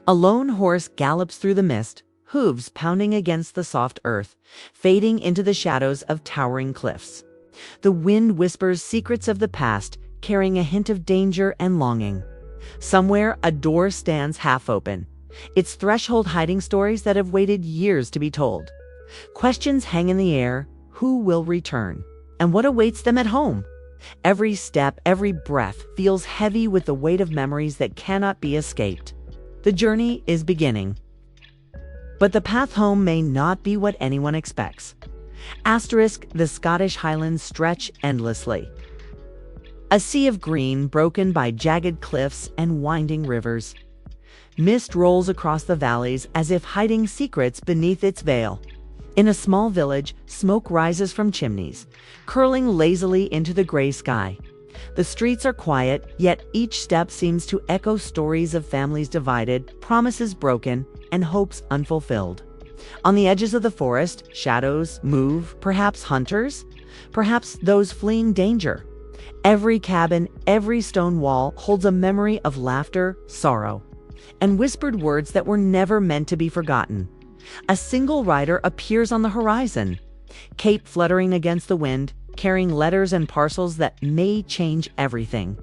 A lone horse gallops through the mist, hooves pounding against the soft earth, fading into the shadows of towering cliffs. The wind whispers secrets of the past, carrying a hint of danger and longing. Somewhere, a door stands half open, its threshold hiding stories that have waited years to be told. Questions hang in the air: who will return? And what awaits them at home? Every step, every breath feels heavy with the weight of memories that cannot be escaped. The journey is beginning. But the path home may not be what anyone expects. The Scottish Highlands stretch endlessly. A sea of green broken by jagged cliffs and winding rivers. Mist rolls across the valleys as if hiding secrets beneath its veil. In a small village, smoke rises from chimneys, curling lazily into the gray sky. The streets are quiet, yet each step seems to echo stories of families divided, promises broken, and hopes unfulfilled. On the edges of the forest, shadows move, perhaps hunters, perhaps those fleeing danger. Every cabin, every stone wall holds a memory of laughter, sorrow, and whispered words that were never meant to be forgotten. A single rider appears on the horizon, cape fluttering against the wind, carrying letters and parcels that may change everything.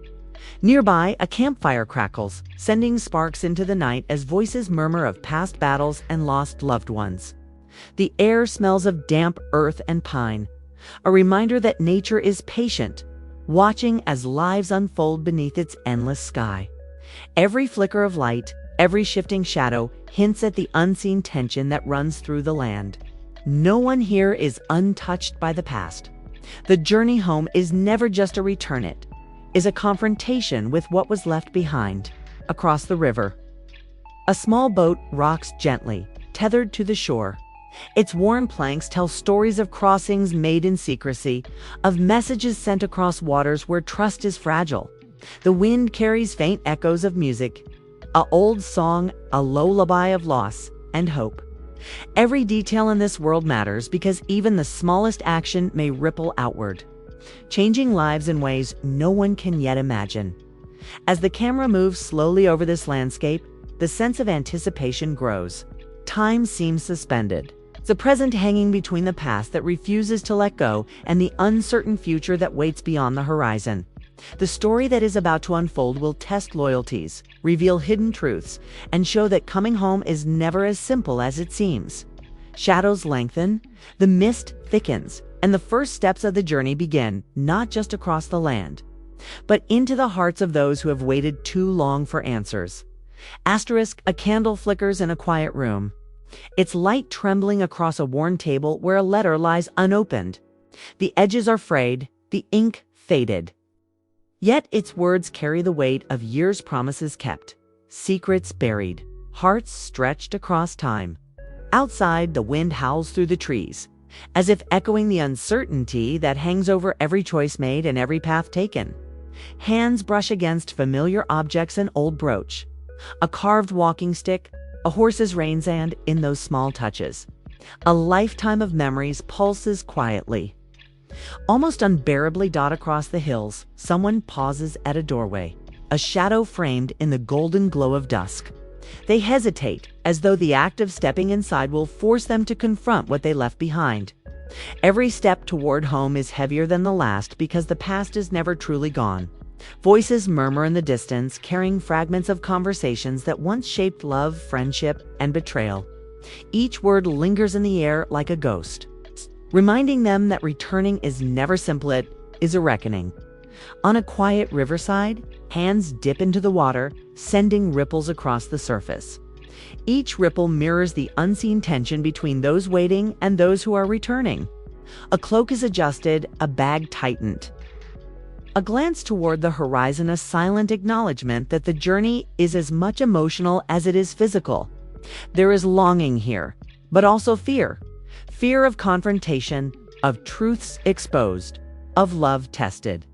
Nearby, a campfire crackles, sending sparks into the night as voices murmur of past battles and lost loved ones. The air smells of damp earth and pine, a reminder that nature is patient, watching as lives unfold beneath its endless sky. Every flicker of light, every shifting shadow hints at the unseen tension that runs through the land. No one here is untouched by the past. The journey home is never just a return, it is a confrontation with what was left behind. Across the river, a small boat rocks gently, tethered to the shore. Its worn planks tell stories of crossings made in secrecy, of messages sent across waters where trust is fragile. The wind carries faint echoes of music, an old song, a lullaby of loss and hope. Every detail in this world matters because even the smallest action may ripple outward, changing lives in ways no one can yet imagine. As the camera moves slowly over this landscape, the sense of anticipation grows. Time seems suspended, the present hanging between the past that refuses to let go and the uncertain future that waits beyond the horizon. The story that is about to unfold will test loyalties, reveal hidden truths, and show that coming home is never as simple as it seems. Shadows lengthen, the mist thickens, and the first steps of the journey begin, not just across the land, but into the hearts of those who have waited too long for answers. A candle flickers in a quiet room, its light trembling across a worn table where a letter lies unopened. The edges are frayed, the ink faded. Yet its words carry the weight of years' promises kept, secrets buried, hearts stretched across time. Outside, the wind howls through the trees, as if echoing the uncertainty that hangs over every choice made and every path taken. Hands brush against familiar objects, an old brooch, a carved walking stick, a horse's reins, and, in those small touches, a lifetime of memories pulses quietly. Almost unbearably dot across the hills, someone pauses at a doorway, a shadow framed in the golden glow of dusk. They hesitate, as though the act of stepping inside will force them to confront what they left behind. Every step toward home is heavier than the last because the past is never truly gone. Voices murmur in the distance, carrying fragments of conversations that once shaped love, friendship, and betrayal. Each word lingers in the air like a ghost, reminding them that returning is never simple, it is a reckoning. On a quiet riverside, hands dip into the water, sending ripples across the surface. Each ripple mirrors the unseen tension between those waiting and those who are returning. A cloak is adjusted, a bag tightened. A glance toward the horizon, a silent acknowledgement that the journey is as much emotional as it is physical. There is longing here, but also fear. Fear of confrontation, of truths exposed, of love tested.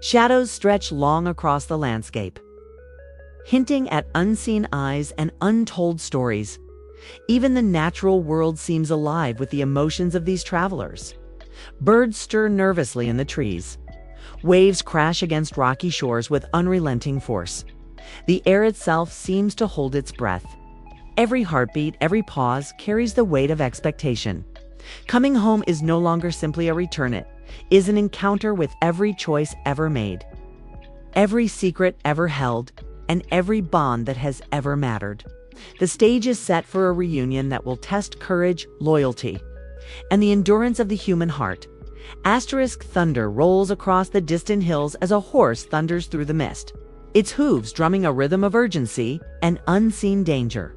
Shadows stretch long across the landscape, hinting at unseen eyes and untold stories. Even the natural world seems alive with the emotions of these travelers. Birds stir nervously in the trees. Waves crash against rocky shores with unrelenting force. The air itself seems to hold its breath. Every heartbeat, every pause carries the weight of expectation. Coming home is no longer simply a return, it is an encounter with every choice ever made, every secret ever held, and every bond that has ever mattered. The stage is set for a reunion that will test courage, loyalty, and the endurance of the human heart. Asterisk thunder rolls across the distant hills as a horse thunders through the mist, its hooves drumming a rhythm of urgency and unseen danger.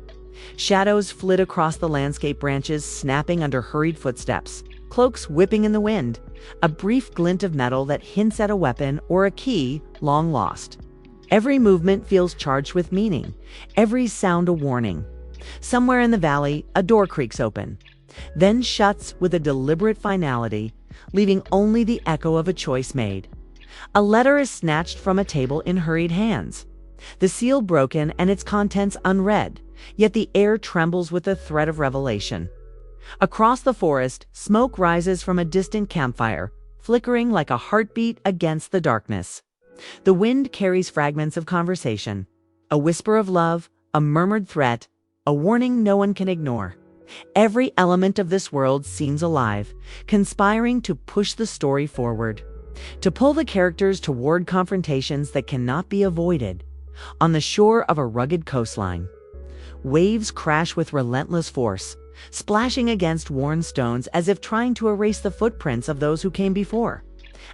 Shadows flit across the landscape, branches snapping under hurried footsteps, cloaks whipping in the wind, a brief glint of metal that hints at a weapon or a key long lost. Every movement feels charged with meaning, every sound a warning. Somewhere in the valley, a door creaks open, then shuts with a deliberate finality, leaving only the echo of a choice made. A letter is snatched from a table in hurried hands, the seal broken and its contents unread, yet the air trembles with the threat of revelation. Across the forest, smoke rises from a distant campfire, flickering like a heartbeat against the darkness. The wind carries fragments of conversation, a whisper of love, a murmured threat, a warning no one can ignore. Every element of this world seems alive, conspiring to push the story forward, to pull the characters toward confrontations that cannot be avoided. On the shore of a rugged coastline, waves crash with relentless force, splashing against worn stones as if trying to erase the footprints of those who came before.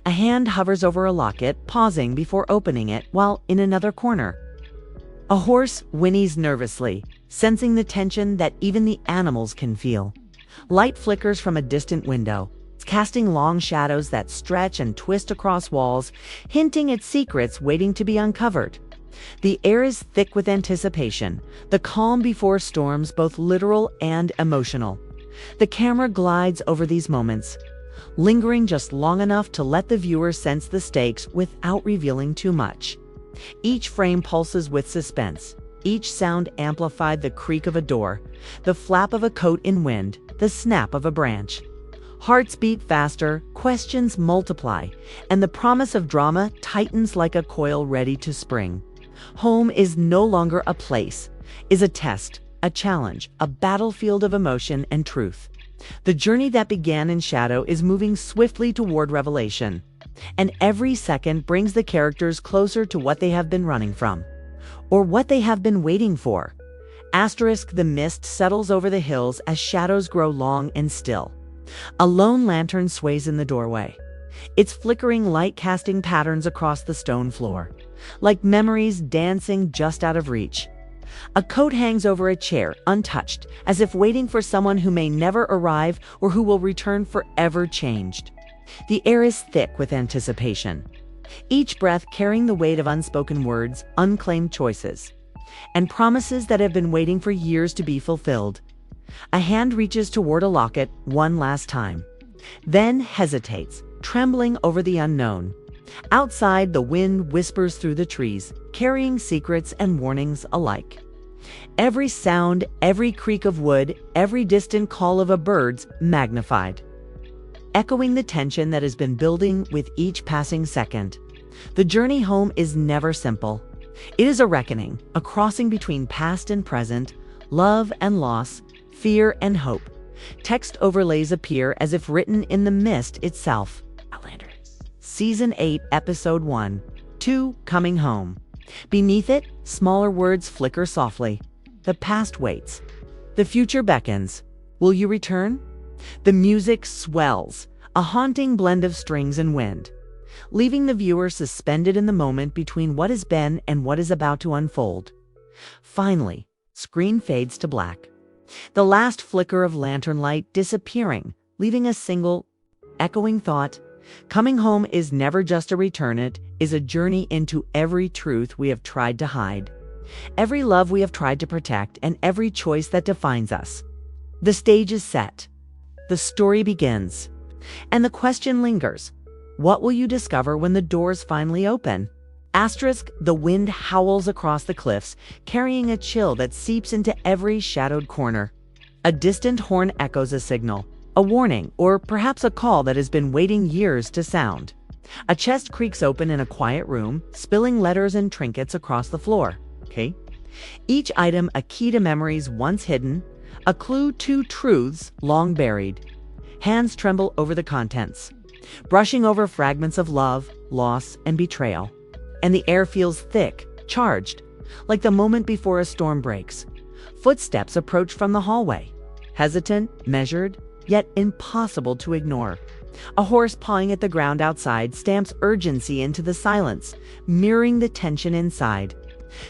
A hand hovers over a locket, pausing before opening it, while in another corner, a horse whinnies nervously, sensing the tension that even the animals can feel. Light flickers from a distant window, casting long shadows that stretch and twist across walls, hinting at secrets waiting to be uncovered. The air is thick with anticipation, the calm before storms, both literal and emotional. The camera glides over these moments, lingering just long enough to let the viewer sense the stakes without revealing too much. Each frame pulses with suspense, each sound amplified: the creak of a door, the flap of a coat in wind, the snap of a branch. Hearts beat faster, questions multiply, and the promise of drama tightens like a coil ready to spring. Home is no longer a place, is a test, a challenge, a battlefield of emotion and truth. The journey that began in shadow is moving swiftly toward revelation, and every second brings the characters closer to what they have been running from, or what they have been waiting for. Asterisk the mist settles over the hills as shadows grow long and still. A lone lantern sways in the doorway, its flickering light casting patterns across the stone floor, like memories dancing just out of reach. A coat hangs over a chair, untouched, as if waiting for someone who may never arrive or who will return forever changed. The air is thick with anticipation, each breath carrying the weight of unspoken words, unclaimed choices, and promises that have been waiting for years to be fulfilled. A hand reaches toward a locket one last time, then hesitates, trembling over the unknown. Outside, the wind whispers through the trees, carrying secrets and warnings alike. Every sound, every creak of wood, every distant call of a bird's magnified, echoing the tension that has been building with each passing second. The journey home is never simple. It is a reckoning, a crossing between past and present, love and loss, fear and hope. Text overlays appear as if written in the mist itself. Outlander Season 8, Episode 1, 2, Coming Home. Beneath it, smaller words flicker softly. The past waits. The future beckons. Will you return? The music swells, a haunting blend of strings and wind, leaving the viewer suspended in the moment between what has been and what is about to unfold. Finally, screen fades to black, the last flicker of lantern light disappearing, leaving a single, echoing thought. Coming home is never just a return, it is a journey into every truth we have tried to hide, every love we have tried to protect, and every choice that defines us. The stage is set. The story begins. And the question lingers. What will you discover when the doors finally open? Asterisk, the wind howls across the cliffs, carrying a chill that seeps into every shadowed corner. A distant horn echoes a signal, a warning, or perhaps a call that has been waiting years to sound. A chest creaks open in a quiet room, spilling letters and trinkets across the floor. okay? Each item a key to memories once hidden, a clue to truths long buried. Hands tremble over the contents, brushing over fragments of love, loss, and betrayal. And the air feels thick, charged, like the moment before a storm breaks. Footsteps approach from the hallway, hesitant, measured, yet impossible to ignore. A horse pawing at the ground outside stamps urgency into the silence, mirroring the tension inside.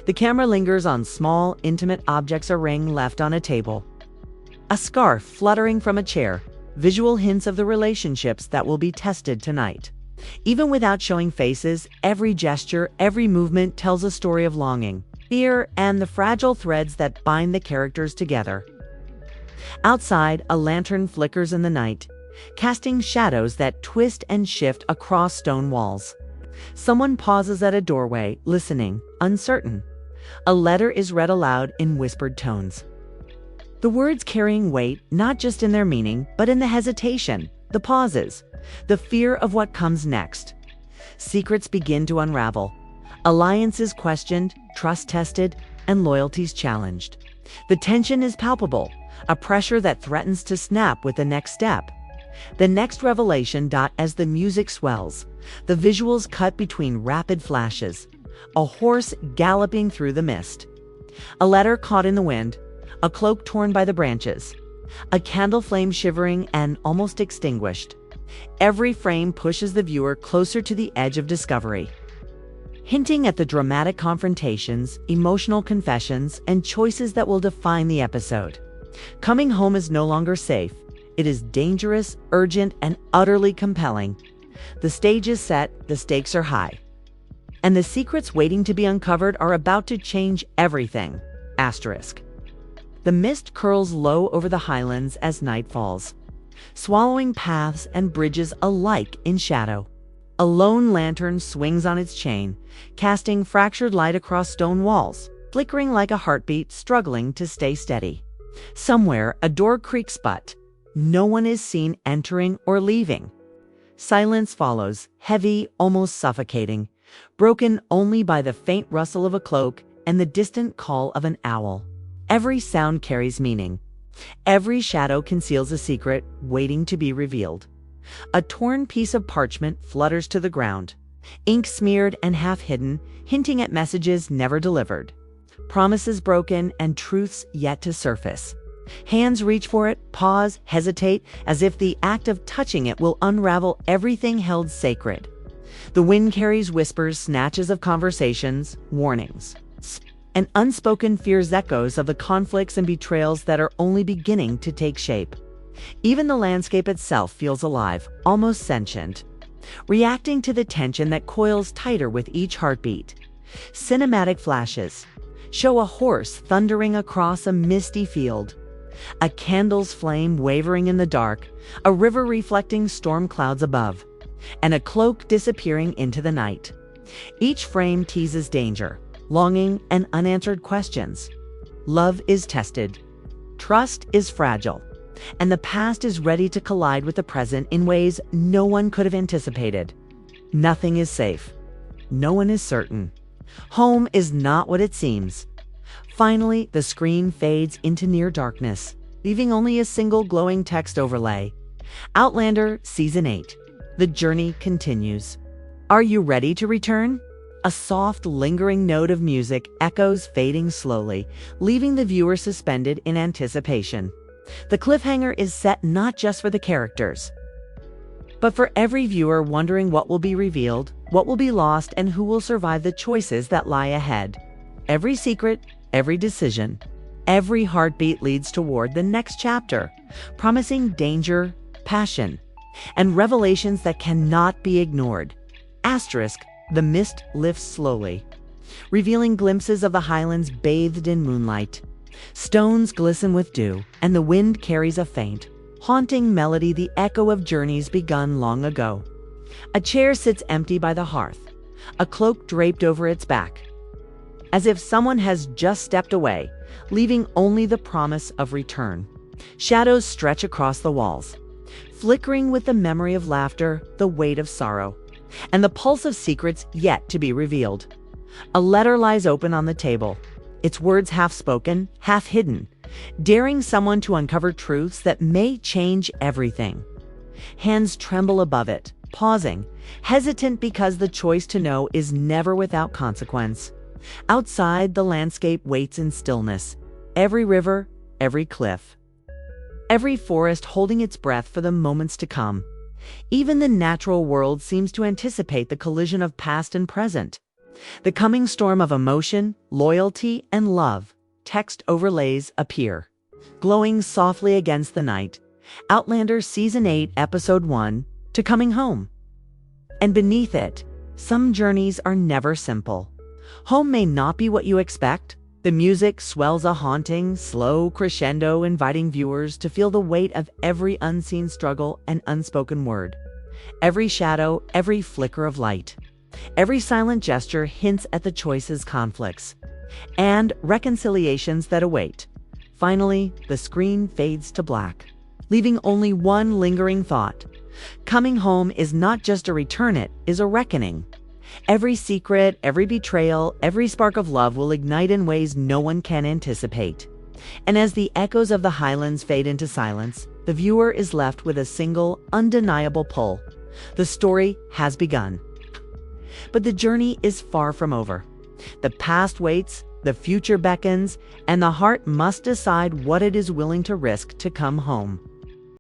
The camera lingers on small, intimate objects, a ring left on a table, a scarf fluttering from a chair, visual hints of the relationships that will be tested tonight. Even without showing faces, every gesture, every movement tells a story of longing, fear, and the fragile threads that bind the characters together. Outside, a lantern flickers in the night, casting shadows that twist and shift across stone walls. Someone pauses at a doorway, listening, uncertain. A letter is read aloud in whispered tones, the words carrying weight not just in their meaning, but in the hesitation, the pauses, the fear of what comes next. Secrets begin to unravel. Alliances questioned, trust tested, and loyalties challenged. The tension is palpable, a pressure that threatens to snap with the next step. The next revelation. As the music swells, the visuals cut between rapid flashes. A horse galloping through the mist. A letter caught in the wind. A cloak torn by the branches. A candle flame shivering and almost extinguished. Every frame pushes the viewer closer to the edge of discovery, hinting at the dramatic confrontations, emotional confessions, and choices that will define the episode. Coming home is no longer safe. It is dangerous, urgent, and utterly compelling. The stage is set, the stakes are high. And the secrets waiting to be uncovered are about to change everything. Asterisk. The mist curls low over the Highlands as night falls, swallowing paths and bridges alike in shadow. A lone lantern swings on its chain, casting fractured light across stone walls, flickering like a heartbeat struggling to stay steady. Somewhere, a door creaks, but no one is seen entering or leaving. Silence follows, heavy, almost suffocating, broken only by the faint rustle of a cloak and the distant call of an owl. Every sound carries meaning. Every shadow conceals a secret waiting to be revealed. A torn piece of parchment flutters to the ground, ink smeared and half hidden, hinting at messages never delivered, promises broken, and truths yet to surface. Hands reach for it, pause, hesitate, as if the act of touching it will unravel everything held sacred. The wind carries whispers, snatches of conversations, warnings, and unspoken fears, echoes of the conflicts and betrayals that are only beginning to take shape. Even the landscape itself feels alive, almost sentient, reacting to the tension that coils tighter with each heartbeat. Cinematic flashes show a horse thundering across a misty field, a candle's flame wavering in the dark, a river reflecting storm clouds above, and a cloak disappearing into the night. Each frame teases danger, longing, and unanswered questions. Love is tested. Trust is fragile. And the past is ready to collide with the present in ways no one could have anticipated. Nothing is safe. No one is certain. Home is not what it seems. Finally, the screen fades into near darkness, leaving only a single glowing text overlay. Outlander Season 8. The journey continues. Are you ready to return? A soft, lingering note of music echoes, fading slowly, leaving the viewer suspended in anticipation. The cliffhanger is set not just for the characters, but for every viewer wondering what will be revealed, what will be lost, and who will survive the choices that lie ahead. Every secret, every decision, every heartbeat leads toward the next chapter, promising danger, passion, and revelations that cannot be ignored. Asterisk. The mist lifts slowly, revealing glimpses of the Highlands bathed in moonlight. Stones glisten with dew, and the wind carries a faint, haunting melody, the echo of journeys begun long ago. A chair sits empty by the hearth, a cloak draped over its back, as if someone has just stepped away, leaving only the promise of return. Shadows stretch across the walls, flickering with the memory of laughter, the weight of sorrow, and the pulse of secrets yet to be revealed. A letter lies open on the table, its words half spoken, half hidden, daring someone to uncover truths that may change everything. Hands tremble above it, pausing, hesitant because the choice to know is never without consequence. Outside, the landscape waits in stillness. Every river, every cliff, every forest holding its breath for the moments to come. Even the natural world seems to anticipate the collision of past and present. The coming storm of emotion, loyalty, and love. Text overlays appear, glowing softly against the night. Outlander Season 8, Episode 1, To Coming Home. And beneath it, some journeys are never simple. Home may not be what you expect. The music swells a haunting, slow crescendo, inviting viewers to feel the weight of every unseen struggle and unspoken word. Every shadow, every flicker of light, every silent gesture hints at the choices, conflicts, and reconciliations that await. Finally, the screen fades to black, leaving only one lingering thought. Coming home is not just a return, it is a reckoning. Every secret, every betrayal, every spark of love will ignite in ways no one can anticipate. And as the echoes of the Highlands fade into silence, the viewer is left with a single, undeniable pull. The story has begun. But the journey is far from over. The past waits, the future beckons, and the heart must decide what it is willing to risk to come home.